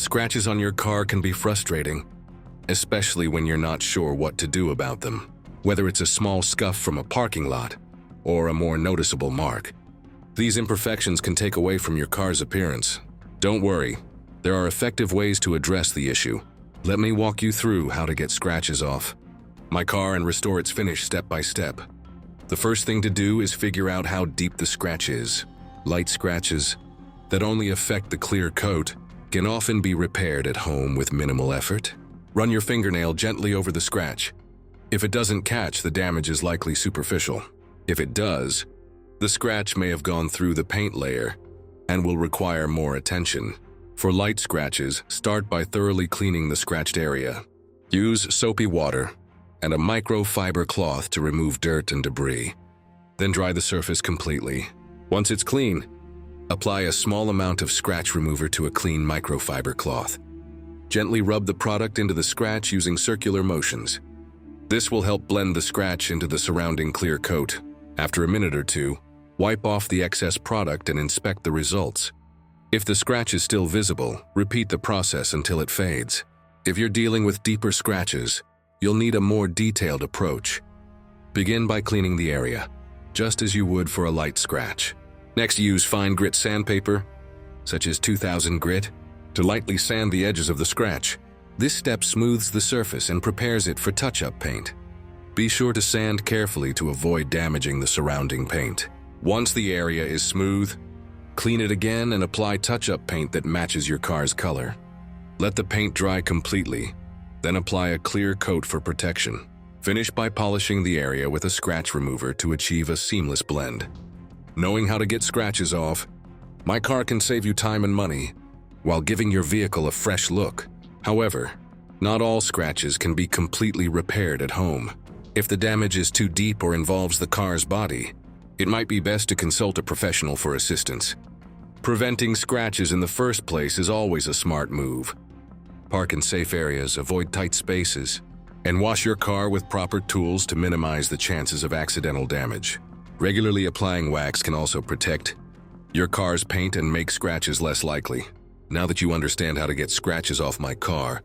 Scratches on your car can be frustrating, especially when you're not sure what to do about them, whether it's a small scuff from a parking lot or a more noticeable mark. These imperfections can take away from your car's appearance. Don't worry, there are effective ways to address the issue. Let me walk you through how to get scratches off my car and restore its finish step by step. The first thing to do is figure out how deep the scratch is. Light scratches that only affect the clear coat can often be repaired at home with minimal effort. Run your fingernail gently over the scratch. If it doesn't catch, the damage is likely superficial. If it does, the scratch may have gone through the paint layer and will require more attention. For light scratches, start by thoroughly cleaning the scratched area. Use soapy water and a microfiber cloth to remove dirt and debris. Then dry the surface completely. Once it's clean, apply a small amount of scratch remover to a clean microfiber cloth. Gently rub the product into the scratch using circular motions. This will help blend the scratch into the surrounding clear coat. After a minute or two, wipe off the excess product and inspect the results. If the scratch is still visible, repeat the process until it fades. If you're dealing with deeper scratches, you'll need a more detailed approach. Begin by cleaning the area, just as you would for a light scratch. Next, use fine grit sandpaper, such as 2000 grit, to lightly sand the edges of the scratch. This step smooths the surface and prepares it for touch-up paint. Be sure to sand carefully to avoid damaging the surrounding paint. Once the area is smooth, clean it again and apply touch-up paint that matches your car's color. Let the paint dry completely, then apply a clear coat for protection. Finish by polishing the area with a scratch remover to achieve a seamless blend. Knowing how to get scratches off, my car can save you time and money while giving your vehicle a fresh look. However, not all scratches can be completely repaired at home. If the damage is too deep or involves the car's body, it might be best to consult a professional for assistance. Preventing scratches in the first place is always a smart move. Park in safe areas, avoid tight spaces, and wash your car with proper tools to minimize the chances of accidental damage. Regularly applying wax can also protect your car's paint and make scratches less likely. Now that you understand how to get scratches off my car,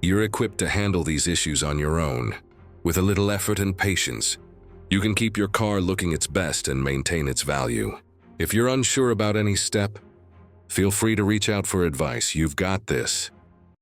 you're equipped to handle these issues on your own. With a little effort and patience, you can keep your car looking its best and maintain its value. If you're unsure about any step, feel free to reach out for advice. You've got this.